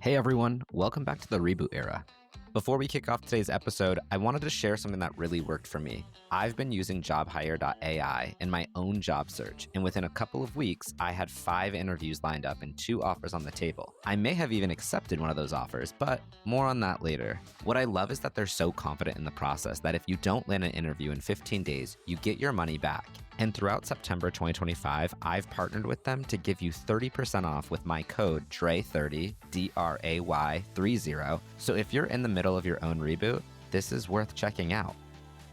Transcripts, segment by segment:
Hey everyone, welcome back to the Reboot Era. Before we kick off today's episode, I wanted to share something that really worked for me. I've been using jobhire.ai in my own job search, and within a couple of weeks, I had 5 interviews lined up and 2 offers on the table. I may have even accepted one of those offers, but more on that later. What I love is that they're so confident in the process that if you don't land an interview in 15 days, you get your money back. And throughout September 2025, I've partnered with them to give you 30% off with my code DRAY30, DRAY30. So if you're in the middle of your own reboot, this is worth checking out.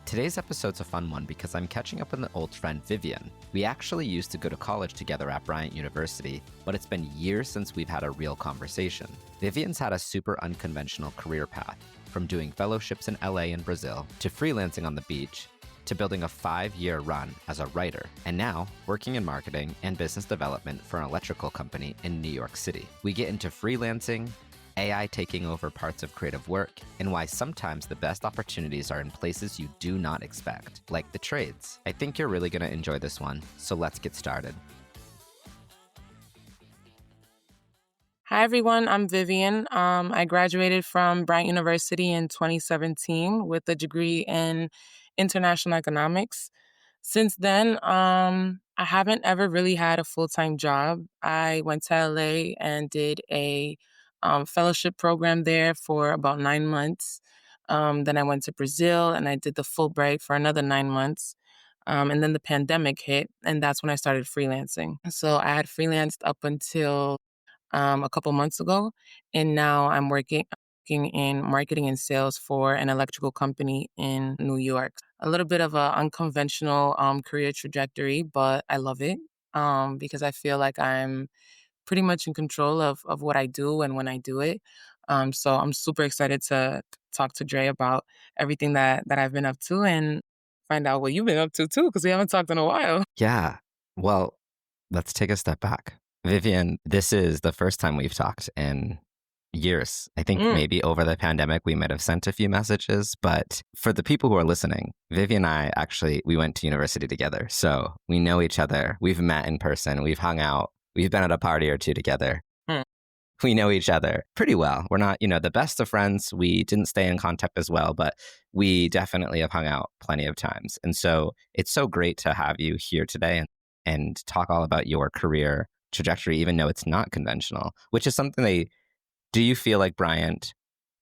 Today's episode's a fun one because I'm catching up with an old friend, Vivian. We actually used to go to college together at Bryant University, but it's been years since we've had a real conversation. Vivian's had a super unconventional career path, from doing fellowships in LA and Brazil, to freelancing on the beach, to building a 5-year run as a writer, and now working in marketing and business development for an electrical company in New York City. We get into freelancing, AI taking over parts of creative work, and why sometimes the best opportunities are in places you do not expect, like the trades. I think you're really going to enjoy this one, so let's get started. Hi, everyone. I'm Vivian. I graduated from Bryant University in 2017 with a degree in international economics. Since then, I haven't ever really had a full-time job. I went to LA and did a fellowship program there for about 9 months. Then I went to Brazil and I did the Fulbright for another 9 months. And then the pandemic hit, and that's when I started freelancing. So I had freelanced up until a couple months ago, and now I'm working in marketing and sales for an electrical company in New York. A little bit of an unconventional career trajectory, but I love it because I feel like I'm pretty much in control of what I do and when I do it. So I'm super excited to talk to Dre about everything that I've been up to and find out what you've been up to too, because we haven't talked in a while. Yeah, well, let's take a step back. Vivian, this is the first time we've talked in years. I think maybe over the pandemic, we might have sent a few messages, but for the people who are listening, Vivian and I actually, we went to university together. So we know each other. We've met in person. We've hung out. We've been at a party or two together. We know each other pretty well. We're not, the best of friends. We didn't stay in contact as well, but we definitely have hung out plenty of times. And so it's so great to have you here today and talk all about your career trajectory, even though it's not conventional, which is something do you feel like Bryant,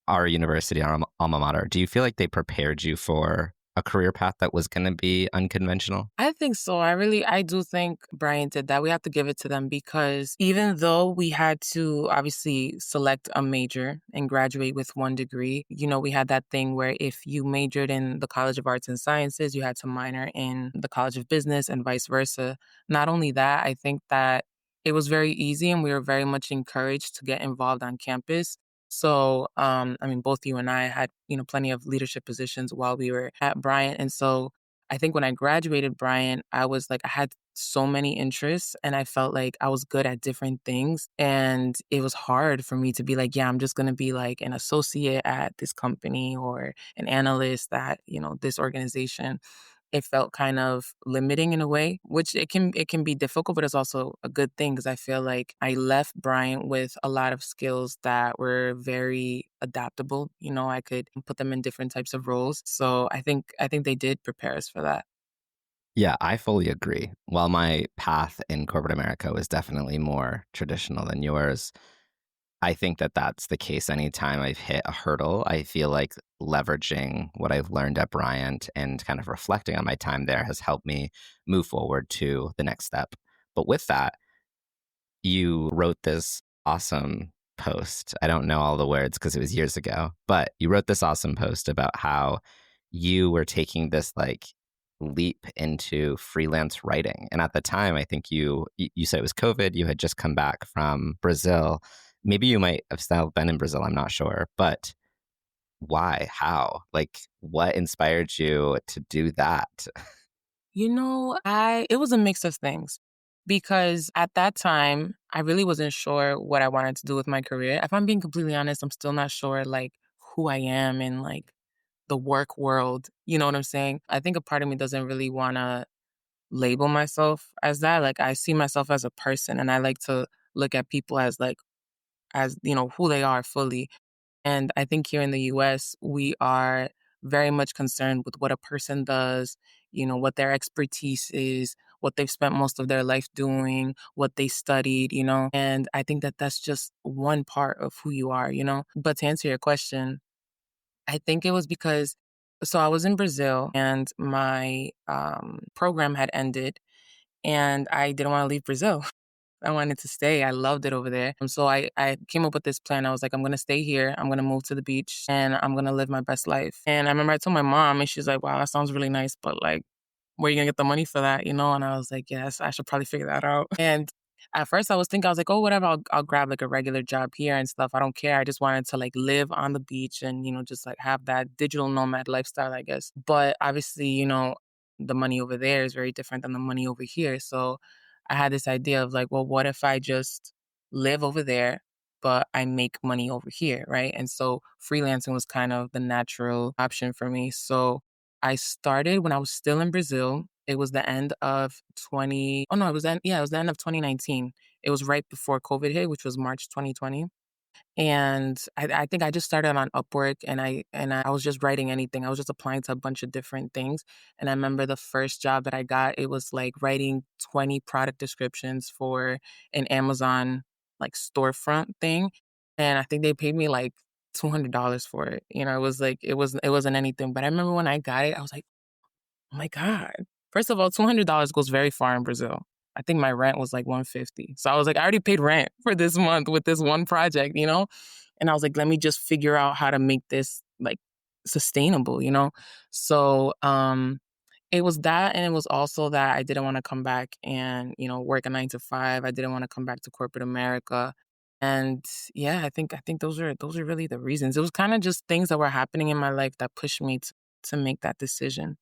our university, our alma mater, do you feel like they prepared you for a career path that was going to be unconventional? I think so. I do think Bryant did that. We have to give it to them because even though we had to obviously select a major and graduate with one degree, we had that thing where if you majored in the College of Arts and Sciences, you had to minor in the College of Business and vice versa. Not only that, I think that it was very easy and we were very much encouraged to get involved on campus. So, both you and I had, plenty of leadership positions while we were at Bryant. And so I think when I graduated Bryant, I was like, I had so many interests and I felt like I was good at different things. And it was hard for me to be like, yeah, I'm just going to be like an associate at this company or an analyst at, this organization. It felt kind of limiting in a way, which it can be difficult, but it's also a good thing because I feel like I left Bryant with a lot of skills that were very adaptable. I could put them in different types of roles. So I think they did prepare us for that. Yeah, I fully agree. While my path in corporate America was definitely more traditional than yours, I think that that's the case anytime I've hit a hurdle. I feel like leveraging what I've learned at Bryant and kind of reflecting on my time there has helped me move forward to the next step. But with that, you wrote this awesome post. I don't know all the words because it was years ago, but you wrote this awesome post about how you were taking this leap into freelance writing. And at the time, I think you said it was COVID. You had just come back from Brazil. Maybe you might have still been in Brazil. I'm not sure. But why? How? What inspired you to do that? It was a mix of things because at that time, I really wasn't sure what I wanted to do with my career. If I'm being completely honest, I'm still not sure who I am in the work world. You know what I'm saying? I think a part of me doesn't really want to label myself as that. I see myself as a person and I like to look at people as as, who they are fully. And I think here in the US, we are very much concerned with what a person does, what their expertise is, what they've spent most of their life doing, what they studied. And I think that that's just one part of who you are. But to answer your question, I think it was because, so I was in Brazil and my program had ended and I didn't want to leave Brazil. I wanted to stay. I loved it over there. And so I came up with this plan. I was like, I'm going to stay here. I'm going to move to the beach and I'm going to live my best life. And I remember I told my mom and she's like, wow, that sounds really nice. But like, where are you going to get the money for that? And I was like, yes, I should probably figure that out. And at first I was thinking, I was like, oh, whatever. I'll grab like a regular job here and stuff. I don't care. I just wanted to like live on the beach and, just like have that digital nomad lifestyle, I guess. But obviously, the money over there is very different than the money over here. So I had this idea of like, well, what if I just live over there, but I make money over here, right? And so freelancing was kind of the natural option for me. So I started when I was still in Brazil. It was the end of 20, oh no, it was the end of 2019. It was right before COVID hit, which was March 2020. And I think I just started on Upwork and I was just writing anything. I was just applying to a bunch of different things. And I remember the first job that I got, it was like writing 20 product descriptions for an Amazon like storefront thing. And I think they paid me like $200 for it. It was like it wasn't anything. But I remember when I got it, I was like, oh my God. First of all, $200 goes very far in Brazil. I think my rent was like 150. So I was like, I already paid rent for this month with this one project. And I was like, let me just figure out how to make this like sustainable. So it was that, and it was also that I didn't want to come back and, work a 9 to 5. I didn't want to come back to corporate America. And yeah, I think those are really the reasons. It was kind of just things that were happening in my life that pushed me to make that decision.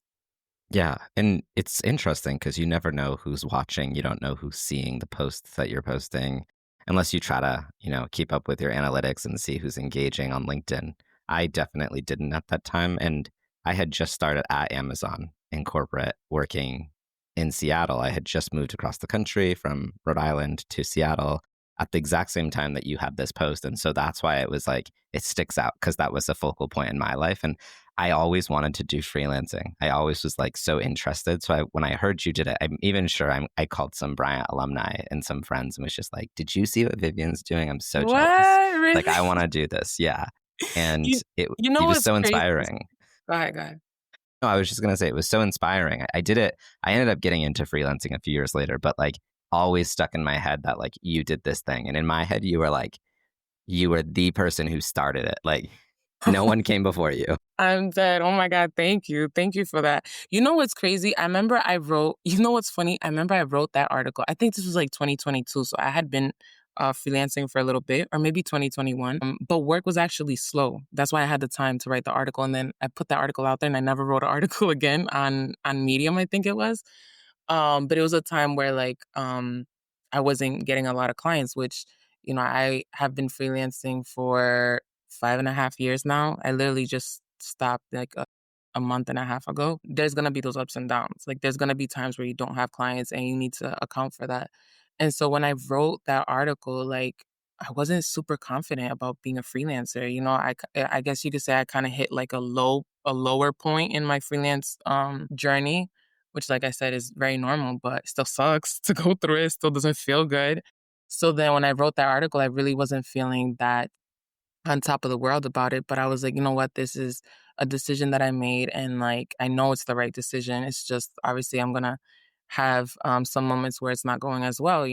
Yeah. And it's interesting because you never know who's watching. You don't know who's seeing the posts that you're posting unless you try to, keep up with your analytics and see who's engaging on LinkedIn. I definitely didn't at that time. And I had just started at Amazon in corporate working in Seattle. I had just moved across the country from Rhode Island to Seattle at the exact same time that you had this post. And so that's why it was like, it sticks out because that was a focal point in my life. And I always wanted to do freelancing. I always was like so interested. So when I heard you did it, I'm even sure I called some Bryant alumni and some friends and was just like, did you see what Vivian's doing? I'm so jealous. What? Like, Really? I want to do this. Yeah. And You you know it was what's so crazy? inspiring. Go ahead, go ahead. No, I was just going to say it was so inspiring. I did it. I ended up getting into freelancing a few years later, but like always stuck in my head that like you did this thing. And in my head, you were the person who started it. Like no one came before you. I'm dead. Oh my God. Thank you. Thank you for that. You know what's crazy? I remember I wrote, you know what's funny? I remember I wrote that article. I think this was like 2022. So I had been freelancing for a little bit, or maybe 2021. But work was actually slow. That's why I had the time to write the article. And then I put that article out there and I never wrote an article again on Medium, I think it was. But it was a time where I wasn't getting a lot of clients, which, I have been freelancing for 5.5 years now. I literally just stopped like a month and a half ago. There's gonna be those ups and downs. Like there's gonna be times where you don't have clients and you need to account for that. And so when I wrote that article, like I wasn't super confident about being a freelancer. I guess you could say I kind of hit like a lower point in my freelance journey, which like I said is very normal, but it still sucks to go through it. It still doesn't feel good. So then when I wrote that article, I really wasn't feeling that on top of the world about it. But I was like, you know what? This is a decision that I made. And like, I know it's the right decision. It's just obviously I'm going to have some moments where it's not going as well.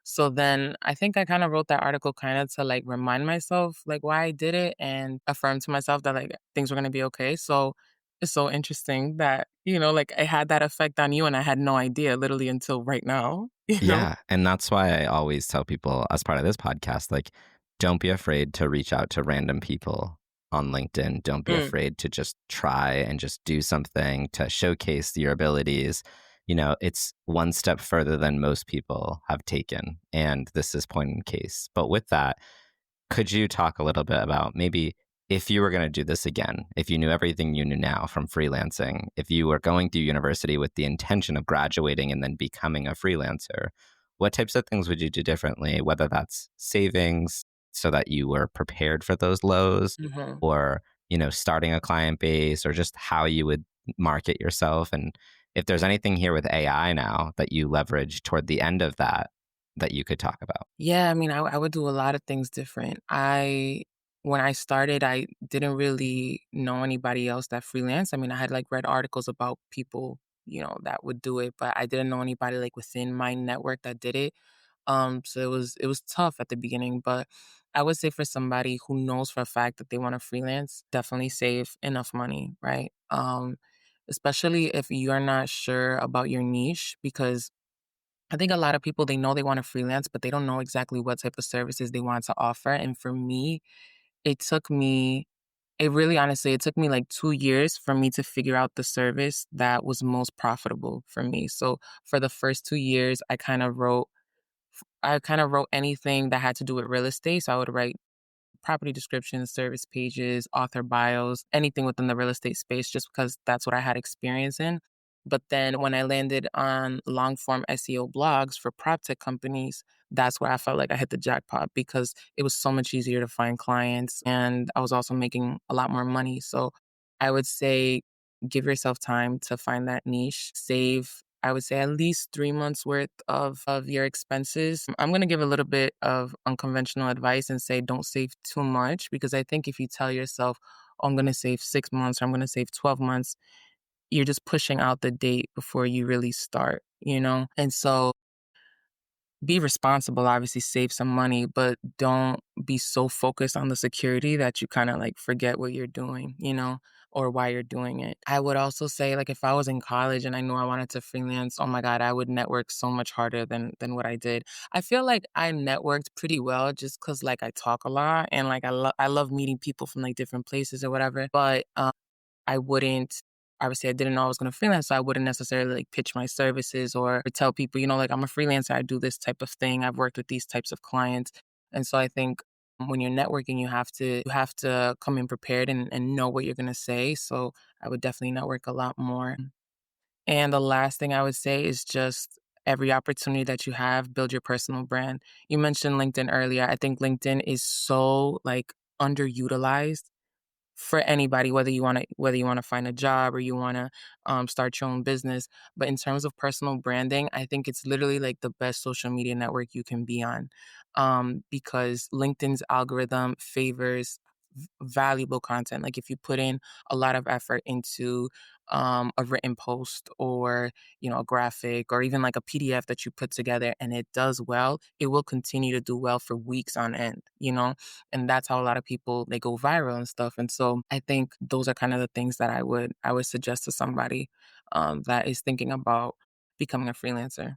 So then I think I kind of wrote that article kind of to like remind myself like why I did it and affirm to myself that like things were going to be okay. So it's so interesting that, like it had that effect on you and I had no idea literally until right now, you know? Yeah. And that's why I always tell people as part of this podcast, like, don't be afraid to reach out to random people on LinkedIn. Don't be Mm. afraid to just try and just do something to showcase your abilities. It's one step further than most people have taken. And this is point in case. But with that, could you talk a little bit about maybe if you were going to do this again, if you knew everything you knew now from freelancing, if you were going through university with the intention of graduating and then becoming a freelancer, what types of things would you do differently? Whether that's savings, so that you were prepared for those lows, Mhm. or, starting a client base, or just how you would market yourself? And if there's anything here with AI now that you leverage toward the end of that that you could talk about. Yeah, I mean, I would do a lot of things different. When I started, I didn't really know anybody else that freelance. I mean, I had like read articles about people, that would do it, but I didn't know anybody like within my network that did it. So it was tough at the beginning, but I would say for somebody who knows for a fact that they want to freelance, definitely save enough money, right? Especially if you're not sure about your niche, because I think a lot of people, they know they want to freelance, but they don't know exactly what type of services they want to offer. And for me, it took me, it really honestly, it took me like 2 years for me to figure out the service that was most profitable for me. So for the first 2 years, I kind of wrote anything that had to do with real estate. So I would write property descriptions, service pages, author bios, anything within the real estate space, just because that's what I had experience in. But then when I landed on long form SEO blogs for prop tech companies, that's where I felt like I hit the jackpot, because it was so much easier to find clients and I was also making a lot more money. So I would say give yourself time to find that niche, save. I would say at least 3 months worth of your expenses. I'm going to give a little bit of unconventional advice and say don't save too much, because I think if you tell yourself, oh, I'm going to save 6 months or I'm going to save 12 months, you're just pushing out the date before you really start. And so be responsible, obviously save some money, but don't be so focused on the security that you kind of like forget what you're doing, or why you're doing it. I would also say, like, if I was in college and I knew I wanted to freelance, oh my God, I would network so much harder than what I did. I feel like I networked pretty well just because like I talk a lot and like I love meeting people from like different places or whatever. But I wouldn't obviously I didn't know I was gonna freelance, so I wouldn't necessarily like pitch my services or tell people, like I'm a freelancer, I do this type of thing, I've worked with these types of clients. And so I think when you're networking, you have to come in prepared and know what you're gonna say. So I would definitely network a lot more. And the last thing I would say is just every opportunity that you have, build your personal brand. You mentioned LinkedIn earlier. I think LinkedIn is so like underutilized for anybody, whether you want to find a job or you want to start your own business. But in terms of personal branding, I think it's literally like the best social media network you can be on, because LinkedIn's algorithm favors valuable content. Like if you put in a lot of effort into a written post or a graphic or even like a PDF that you put together and it does well, it will continue to do well for weeks on end. And that's how a lot of people, they go viral and stuff. And so I think those are kind of the things that I would suggest to somebody that is thinking about becoming a freelancer.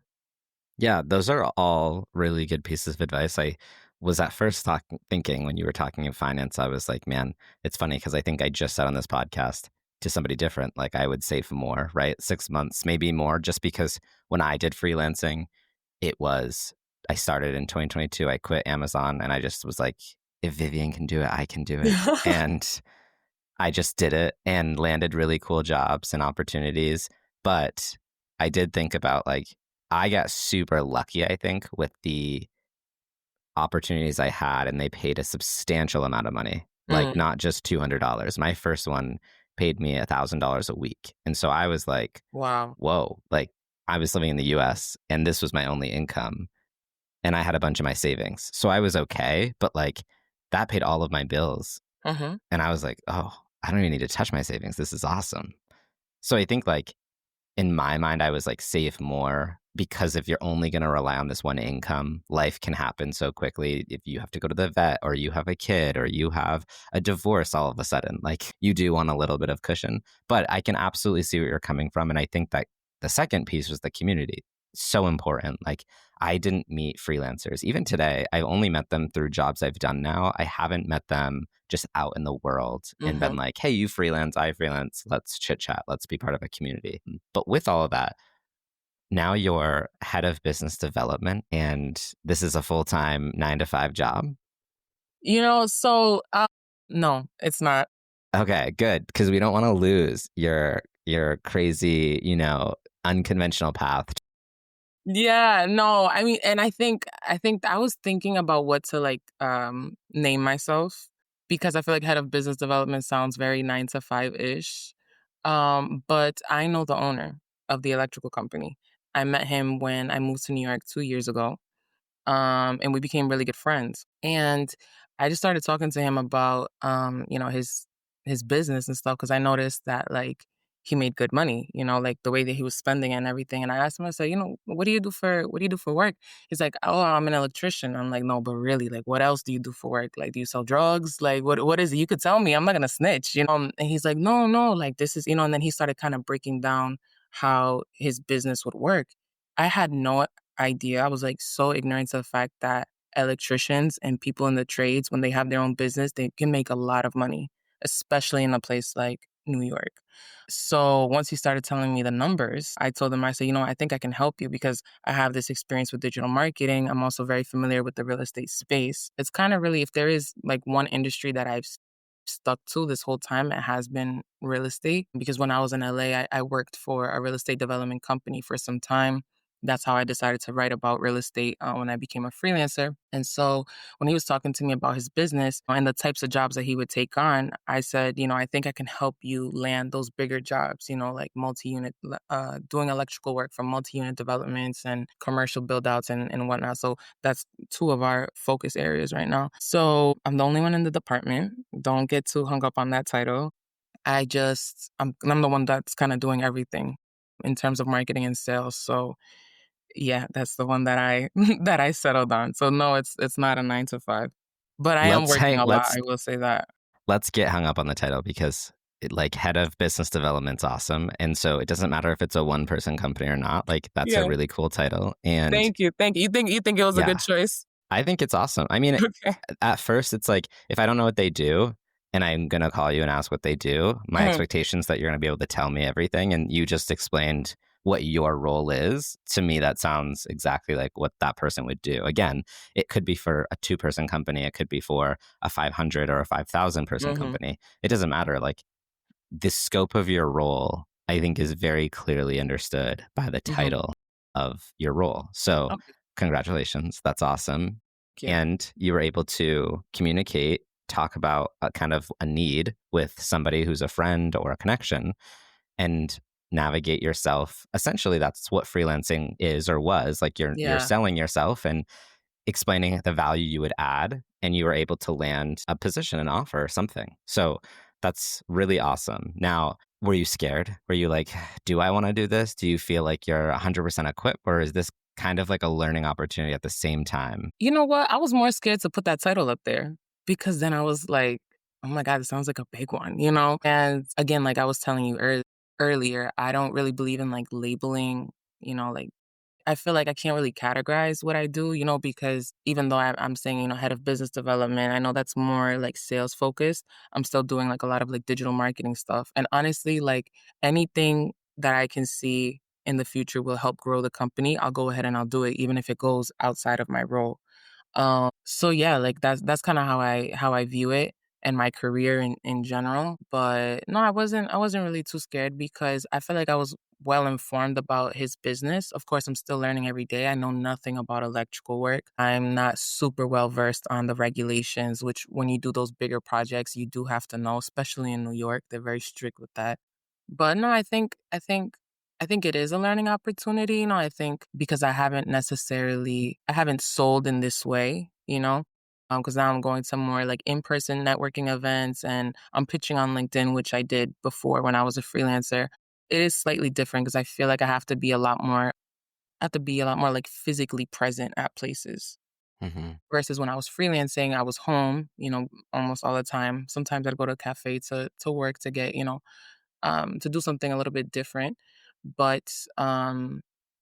Yeah, those are all really good pieces of advice. I was at first thinking when you were talking in finance, I was like, man, it's funny because I think I just said on this podcast to somebody different, like I would save more, right? 6 months, maybe more, just because when I did freelancing, it was, I started in 2022, I quit Amazon and I just was like, if Vivian can do it, I can do it. And I just did it and landed really cool jobs and opportunities. But I did think about like, I got super lucky, I think, with the opportunities I had, and they paid a substantial amount of money, like Mm, not just $200. My first one paid me $1,000 a week. And so I was like, wow. whoa, like I was living in the US and this was my only income and I had a bunch of my savings. So I was okay, but like that paid all of my bills. Hmm. And I was like, oh, I don't even need to touch my savings. This is awesome. So I think like in my mind, I was like, save more because if you're only going to rely on this one income, life can happen so quickly. If you have to go to the vet or you have a kid or you have a divorce all of a sudden, like you do want a little bit of cushion. But I can absolutely see where you're coming from. And I think that the second piece was the community. So important. Like I didn't meet freelancers. Even today, I've only met them through jobs I've done now. I haven't met them just out in the world and been Hmm. like, hey, you freelance, I freelance, let's chit chat, let's be part of a community. But with all of that, now you're head of business development and this is a full-time 9 to 5 job. So no, it's not. Okay, good. Because we don't want to lose your crazy, unconventional path. Yeah, no, I mean, and I think I was thinking about what to, like, name myself because I feel like head of business development sounds very 9 to 5-ish, but I know the owner of the electrical company. I met him when I moved to New York 2 years ago, and we became really good friends. And I just started talking to him about, his business and stuff because I noticed that like he made good money, like the way that he was spending it and everything. And I asked him, I said, what do you do for work? He's like, oh, I'm an electrician. I'm like, no, but really, like, what else do you do for work? Like, do you sell drugs? Like, what is it? You could tell me. I'm not gonna snitch, And he's like, no, no, like this is, And then he started kind of breaking down how his business would work. I had no idea. I was like so ignorant to the fact that electricians and people in the trades, when they have their own business, they can make a lot of money, especially in a place like New York. So once he started telling me the numbers, I told him, I said, I think I can help you because I have this experience with digital marketing. I'm also very familiar with the real estate space. It's kind of really, if there is like one industry that I've stuck to this whole time, it has been real estate. Because when I was in LA, I worked for a real estate development company for some time. That's how I decided to write about real estate when I became a freelancer. And so when he was talking to me about his business and the types of jobs that he would take on, I said, I think I can help you land those bigger jobs, like doing electrical work for multi unit developments and commercial build outs and whatnot. So that's two of our focus areas right now. So I'm the only one in the department. Don't get too hung up on that title. I'm the one that's kind of doing everything in terms of marketing and sales. So yeah, that's the one that I that I settled on. So no, it's not a 9 to 5. But I am Let's working hang a lot, let's I will say that. let's get hung up on the title because like head of business development's awesome. And so it doesn't matter if it's a one person company or not. Like that's a Yeah. really cool title. And Thank you, thank you. You think it was a good yeah, choice? I think it's awesome. I mean, Okay. at first, it's like if I don't know what they do and I'm going to call you and ask what they do, my Mhm, expectation is that you're going to be able to tell me everything. And you just explained what your role is. To me, that sounds exactly like what that person would do. Again, it could be for a two-person company, it could be for a 500 or a 5,000 person mhm, company. It doesn't matter. Like the scope of your role, I think, is very clearly understood by the mhm. title of your role. So, Okay, congratulations. That's awesome. thank you. And you were able to communicate, talk about a kind of a need with somebody who's a friend or a connection and navigate yourself. Essentially, that's what freelancing is or was. Like you're Yeah, selling yourself and explaining the value you would add, and you were able to land a position, an offer, something. So that's really awesome. Now, were you scared? Were you like, do I want to do this? Do you feel like you're 100% equipped, or is this kind of like a learning opportunity at the same time? you know what? I was more scared to put that title up there because then I was like, "Oh my god, it sounds like a big one?" And again, like I was telling you earlier, I don't really believe in like labeling, like I feel like I can't really categorize what I do, because even though I'm saying, head of business development, I know that's more like sales focused. I'm still doing like a lot of like digital marketing stuff. And honestly, like anything that I can see in the future will help grow the company, I'll go ahead and I'll do it, even if it goes outside of my role. So yeah, like that's kind of how I view it and my career in general. But no, I wasn't really too scared because I feel like I was well informed about his business. Of course, I'm still learning every day. I know nothing about electrical work. I'm not super well versed on the regulations, which when you do those bigger projects, you do have to know, especially in New York. They're very strict with that. But no, I think it is a learning opportunity. I think because I haven't sold in this way, because now I'm going to more like in-person networking events and I'm pitching on LinkedIn, which I did before when I was a freelancer. It is slightly different because I feel like I have to be a lot more like physically present at places. Hmm. Versus when I was freelancing, I was home, almost all the time. Sometimes I'd go to a cafe to work to get, to do something a little bit different. But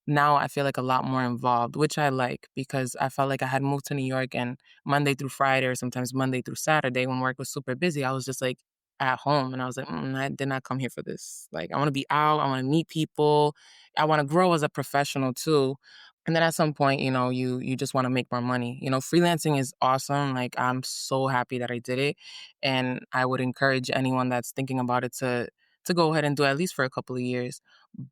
now I feel like a lot more involved, which I like because I felt like I had moved to New York and Monday through Friday or sometimes Monday through Saturday when work was super busy, I was just like at home and I was like, I did not come here for this. Like, I want to be out, I want to meet people, I want to grow as a professional too. And then at some point, you just want to make more money. Freelancing is awesome. Like, I'm so happy that I did it. And I would encourage anyone that's thinking about it to go ahead and do it at least for a couple of years.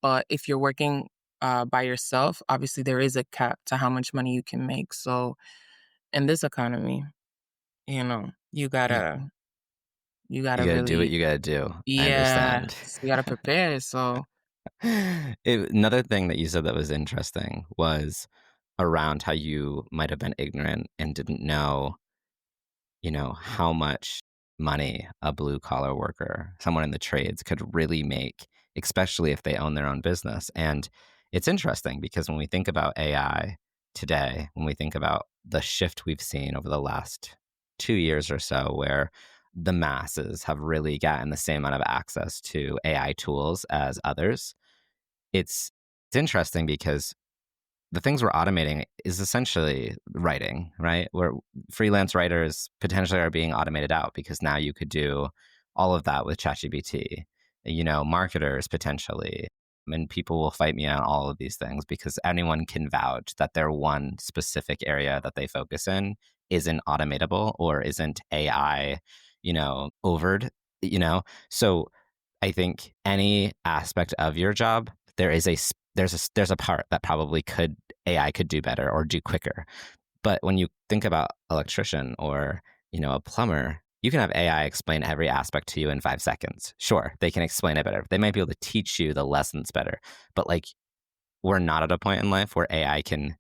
But if you're working by yourself, obviously there is a cap to how much money you can make. So in this economy, You you you gotta gotta do what really, you gotta do. I yeah, understand. you gotta prepare. So Another thing that you said that was interesting was around how you might have been ignorant and didn't know, how much money a blue collar worker, someone in the trades, could really make, especially if they own their own business. And it's interesting because when we think about AI today, when we think about the shift we've seen over the last 2 years or so, where the masses have really gotten the same amount of access to AI tools as others, it's interesting because the things we're automating is essentially writing, right? Where freelance writers potentially are being automated out because now you could do all of that with ChatGPT. Marketers potentially, and people will fight me on all of these things because anyone can vouch that their one specific area that they focus in isn't automatable or isn't AI, overed, you know. So I think any aspect of your job, there's a part that probably could AI could do better or do quicker. But when you think about electrician or a plumber, you can have AI explain every aspect to you in 5 seconds. Sure, they can explain it better. They might be able to teach you the lessons better. But like we're not at a point in life where AI can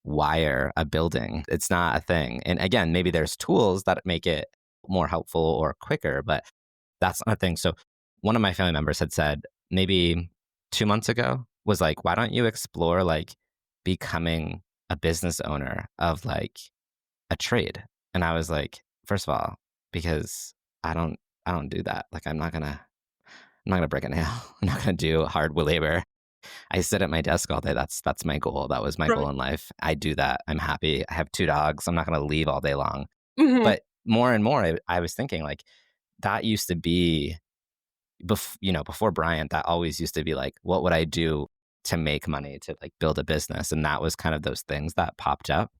wire a building. It's not a thing. And again, maybe there's tools that make it more helpful or quicker, but that's not a thing. So one of my family members had said maybe 2 months ago was like, why don't you explore like becoming a business owner of like a trade? And I was like, first of all, because I don't I don't do that. Like I'm not gonna break a nail. I'm not gonna do hard labor. I sit at my desk all day. That's my goal. That was my goal right. in life. I do that. I'm happy. I have 2 dogs. I'm not gonna leave all day long. Mhm. But more and more, I was thinking like that used to be before Bryant, that always used to be like, what would I do to make money to like build a business? And that was kind of those things that popped up.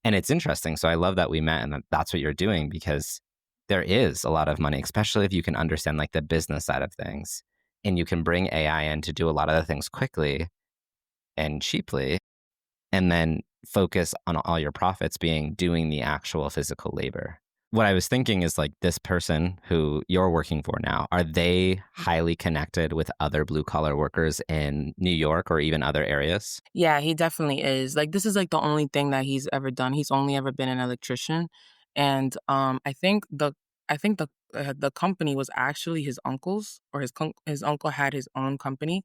And it's interesting. So I love that we met and that's what you're doing because there is a lot of money, especially if you can understand like the business side of things and you can bring AI in to do a lot of the things quickly and cheaply and then focus on all your profits being doing the actual physical labor. What I was thinking is like this person who you're working for now, are they highly connected with other blue collar workers in New York or even other areas? Yeah, he definitely is. Like, this is, like, the only thing that he's ever done. He's only ever been an electrician, and, I think the company was actually his uncle's, or his uncle had his own company,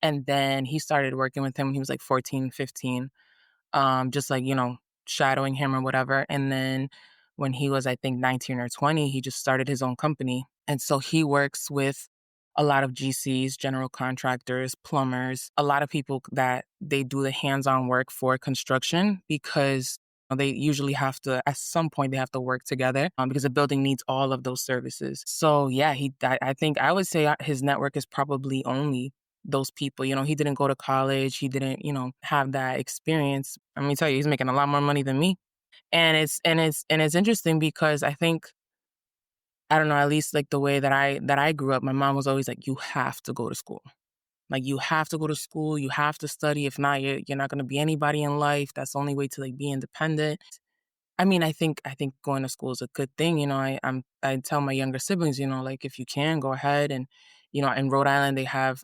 and then he started working with him when he was, like, 14, 15, just, like, shadowing him or whatever, and then when he was, I think, 19 or 20, he just started his own company, and so he works with a lot of GCs, general contractors, plumbers, a lot of people that they do the hands-on work for construction because they usually have to, at some point, they have to work together because the building needs all of those services. So yeah, I think I would say his network is probably only those people. He didn't go to college. He didn't, have that experience. Let me tell you, he's making a lot more money than me. And it's interesting because I think, I don't know, at least like the way that I grew up, my mom was always like, you have to go to school. Like you have to go to school, you have to study. If not, you're not gonna be anybody in life. That's the only way to like be independent. I mean, I think going to school is a good thing. I tell my younger siblings, like if you can, go ahead. And in Rhode Island they have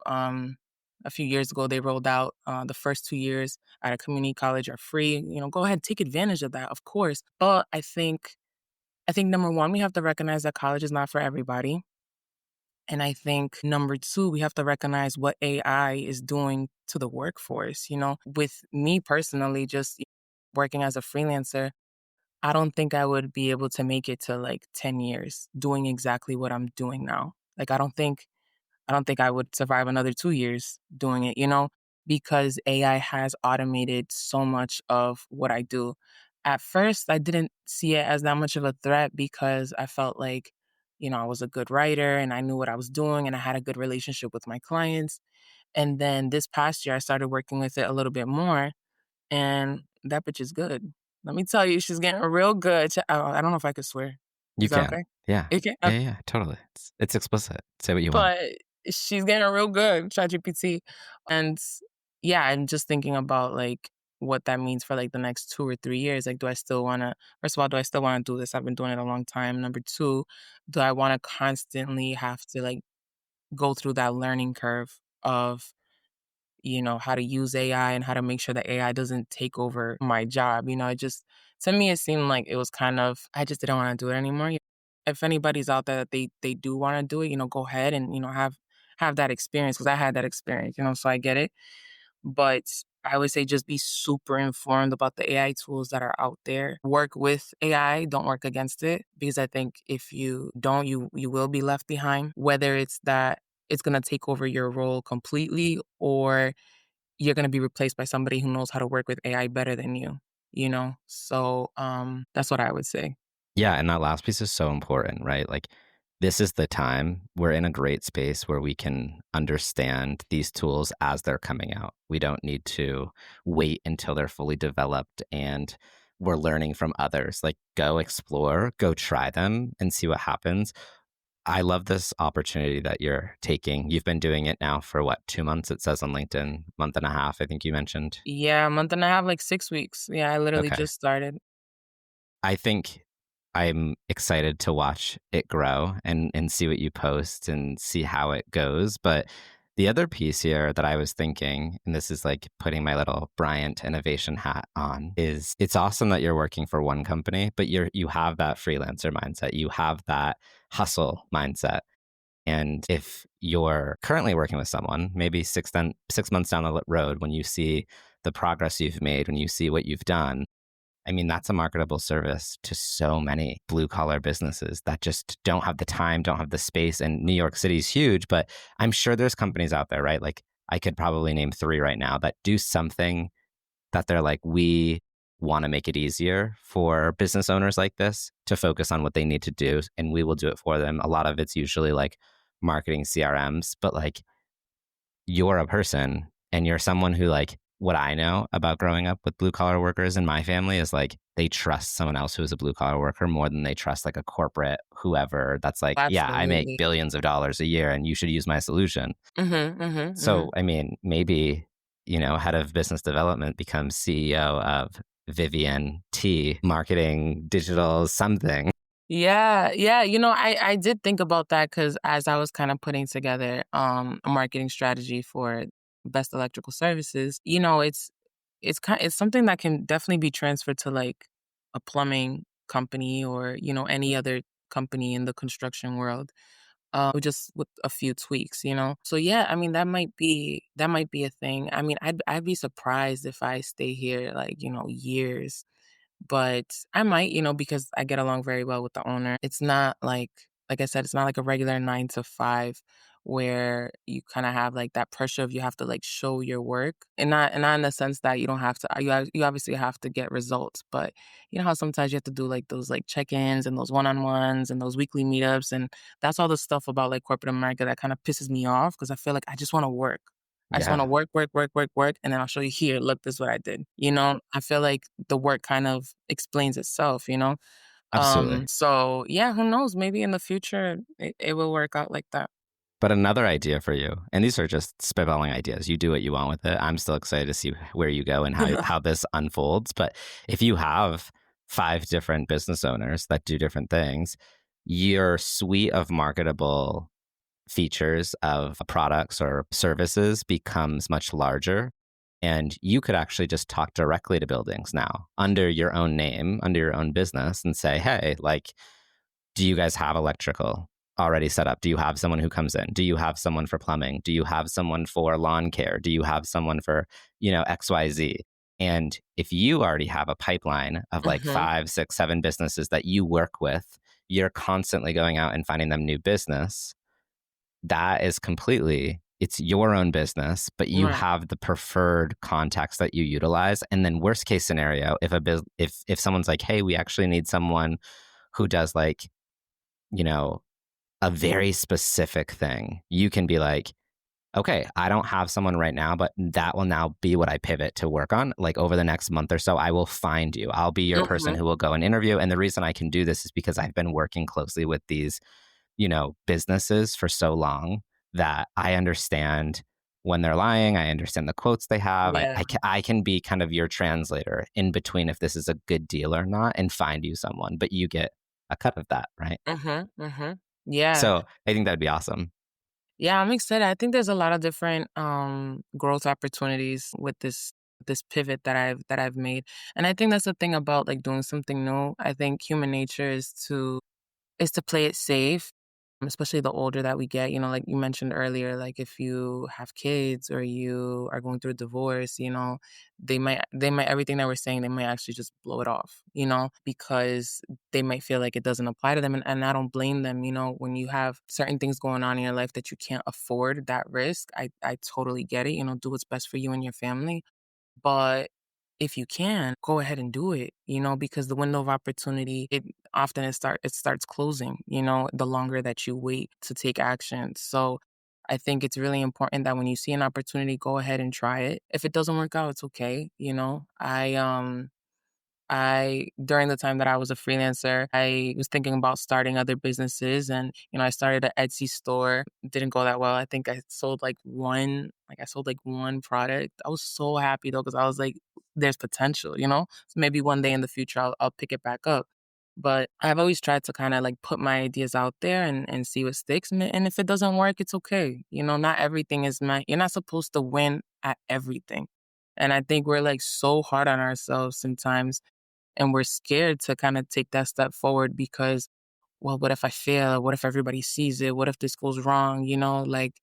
a few years ago they rolled out the first 2 years at a community college are free. Go ahead, take advantage of that, of course. But I think number one, we have to recognize that college is not for everybody. And I think number two, we have to recognize what AI is doing to the workforce. With me personally, just working as a freelancer, I don't think I would be able to make it to like 10 years doing exactly what I'm doing now. Like I don't think I would survive another 2 years doing it, because AI has automated so much of what I do. At first, I didn't see it as that much of a threat because I felt like, I was a good writer and I knew what I was doing and I had a good relationship with my clients. And then this past year, I started working with it a little bit more, and that bitch is good. Let me tell you, she's getting real good. I don't know if I could swear. You Is that can. okay? Yeah. Okay. Yeah, yeah, totally. It's explicit. Say what you want. But she's getting real good, ChatGPT. And yeah, I'm just thinking about, like, what that means for, like, the next 2 or 3 years. Like, do I still wanna first of all, do I still wanna do this? I've been doing it a long time. Number 2, do I wanna constantly have to, like, go through that learning curve of, how to use AI and how to make sure that AI doesn't take over my job? It just to me, it seemed like it was kind of I just didn't wanna do it anymore. If anybody's out there that they do wanna do it, go ahead and, have that experience because I had that experience, so I get it. But I would say just be super informed about the AI tools that are out there. Work with AI, don't work against it because I think if you don't, you will be left behind. Whether it's that it's going to take over your role completely or you're going to be replaced by somebody who knows how to work with AI better than you. So that's what I would say. Yeah, and that last piece is so important, right? Like, this is the time we're in a great space where we can understand these tools as they're coming out. We don't need to wait until they're fully developed and we're learning from others. Like, go explore, go try them and see what happens. I love this opportunity that you're taking. You've been doing it now for what, 2 months? It says on LinkedIn, month and a half, I think you mentioned. Yeah, a month and a half, like 6 weeks. Yeah, I literally Okay. just started. I think I'm excited to watch it grow and see what you post and see how it goes. But the other piece here that I was thinking, and this is like putting my little Bryant innovation hat on, is it's awesome that you're working for one company, but you have that freelancer mindset. You have that hustle mindset. And if you're currently working with someone, maybe 6 months down the road, when you see the progress you've made, when you see what you've done, I mean, that's a marketable service to so many blue collar businesses that just don't have the time, don't have the space. And New York City is huge, but I'm sure there's companies out there, right? Like, I could probably name three right now that do something that they're like, we want to make it easier for business owners like this to focus on what they need to do, and we will do it for them. A lot of it's usually like marketing CRMs, but like, you're a person and you're someone who, like, what I know about growing up with blue collar workers in my family is like they trust someone else who is a blue collar worker more than they trust like a corporate whoever that's like, yeah, I make Absolutely. billions of dollars a year and you should use my solution. Mhm, mhm, So, mhm. I mean, maybe, head of business development becomes CEO of Vivian T, marketing, digital, something. Yeah, yeah, I did think about that because as I was kinda putting together, a marketing strategy for Best Electrical Services, it's something that can definitely be transferred to, like, a plumbing company or, any other company in the construction world, just with a few tweaks. So, yeah, I mean, that might be a thing. I mean, I'd be surprised if I stay here, like, years. But I might, because I get along very well with the owner. It's not like I said, it's not like a regular 9 to 5 where you kinda have, like, that pressure of you have to, like, show your work, and not in the sense that you don't have to you obviously have to get results, but you know how sometimes you have to do, like, those, like, check-ins and those one-on-ones and those weekly meetups, and that's all the stuff about, like, corporate America that kinda pisses me off because I feel like I just wanna work. I just wanna Yeah, work, work, work, work, work, and then I'll show you, "Here, look, this is what I did." I feel like the work kind of explains itself. absolutely. So, yeah, who knows? Maybe in the future, it will work out like that. But another idea for you, and these are just spitballing ideas. You do what you want with it. I'm still excited to see where you go and how this unfolds. But if you have 5 different business owners that do different things, your suite of marketable features of products or services becomes much larger. And you could actually just talk directly to buildings now under your own name, under your own business, and say, hey, like, do you guys have electrical already set up? Do you have someone who comes in? Do you have someone for plumbing? Do you have someone for lawn care? Do you have someone for, XYZ? And if you already have a pipeline of like Mhm. 5, 6, 7 businesses that you work with, you're constantly going out and finding them new business. That is completely, it's your own business, but you Right. have the preferred contacts that you utilize. And then worst case scenario, if someone's like, hey, we actually need someone who does like, you know, a very specific thing, you can be like, okay, I don't have someone right now, but that will now be what I pivot to work on. Like, over the next month or so, I will find you. I'll be your person Mhm. who will go and interview. And the reason I can do this is because I've been working closely with these, businesses for so long that I understand when they're lying. I understand the quotes they have. Yeah. I can be kind of your translator in between if this is a good deal or not and find you someone, but you get a cut of that, right? Yeah. So I think that'd be awesome. Yeah, I'm excited. I think there's a lot of different growth opportunities with this pivot that I've made. And I think that's the thing about like doing something new. I think human nature is to play it safe, especially the older that we get. You know, like you mentioned earlier, like if you have kids or you are going through a divorce, you know, they might everything that we're saying, they might actually just blow it off, you know, because they might feel like it doesn't apply to them. And I don't blame them, you know, when you have certain things going on in your life that you can't afford that risk. I totally get it. You know, do what's best for you and your family. But if you can, go ahead and do it, you know, because the window of opportunity, it starts closing, you know, the longer that you wait to take action. So I think it's really important that when you see an opportunity, go ahead and try it. If it doesn't work out, it's okay. You know, I during the time that I was a freelancer, I was thinking about starting other businesses and, you know, I started an Etsy store. It didn't go that well. I think I sold like one product. I was so happy though, because I was like, there's potential, you know? So maybe one day in the future I'll pick it back up. But I've always tried to kind of like put my ideas out there and see what sticks. And if it doesn't work, it's okay. You know, not everything is you're not supposed to win at everything. And I think we're like so hard on ourselves sometimes and we're scared to kind of take that step forward because, well, what if I fail? What if everybody sees it? What if this goes wrong? You know, like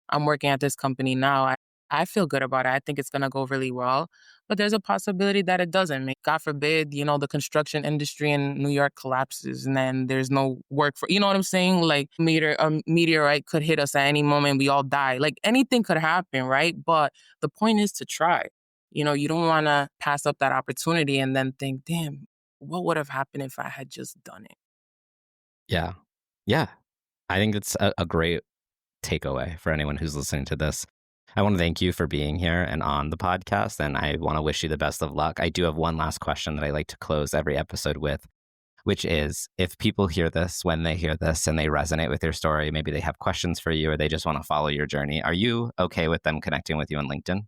I'm working at this company now. I feel good about it. I think it's going to go really well. But there's a possibility that it doesn't. God forbid, you know, the construction industry in New York collapses and then there's no work for, you know what I'm saying? Like a meteorite could hit us at any moment. We all die. Like anything could happen, right? But the point is to try. You know, you don't want to pass up that opportunity and then think, damn, what would have happened if I had just done it? Yeah. Yeah. I think it's a great takeaway for anyone who's listening to this. I want to thank you for being here and on the podcast, and I want to wish you the best of luck. I do have one last question that I like to close every episode with, which is if people hear this, when they hear this and they resonate with your story, maybe they have questions for you or they just want to follow your journey, are you okay with them connecting with you on LinkedIn?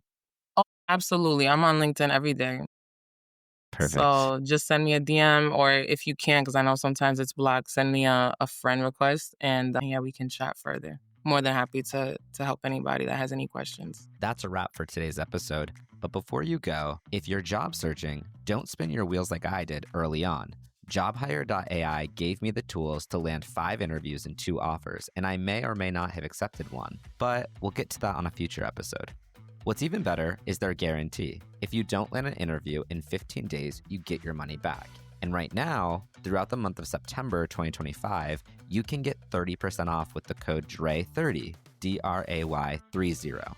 Oh, absolutely. I'm on LinkedIn every day. Perfect. So just send me a DM or if you can, because I know sometimes it's blocked, send me a friend request and yeah, we can chat further. More than happy to help anybody that has any questions. That's a wrap for today's episode. But before you go, if you're job searching, don't spin your wheels like I did early on. JobHire.ai gave me the tools to land 5 interviews and 2 offers, and I may or may not have accepted one, but we'll get to that on a future episode. What's even better is their guarantee. If you don't land an interview in 15 days, you get your money back. And right now, throughout the month of September 2025, you can get 30% off with the code DRAY30, DRAY30.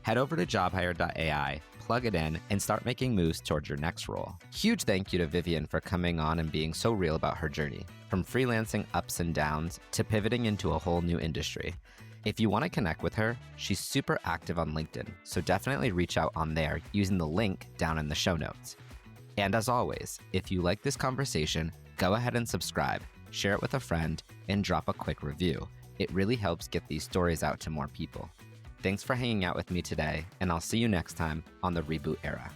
Head over to jobhire.ai, plug it in, and start making moves towards your next role. Huge thank you to Vivian for coming on and being so real about her journey, from freelancing ups and downs to pivoting into a whole new industry. If you want to connect with her, she's super active on LinkedIn, so definitely reach out on there using the link down in the show notes. And as always, if you like this conversation, go ahead and subscribe, share it with a friend, and drop a quick review. It really helps get these stories out to more people. Thanks for hanging out with me today, and I'll see you next time on the Reboot Era.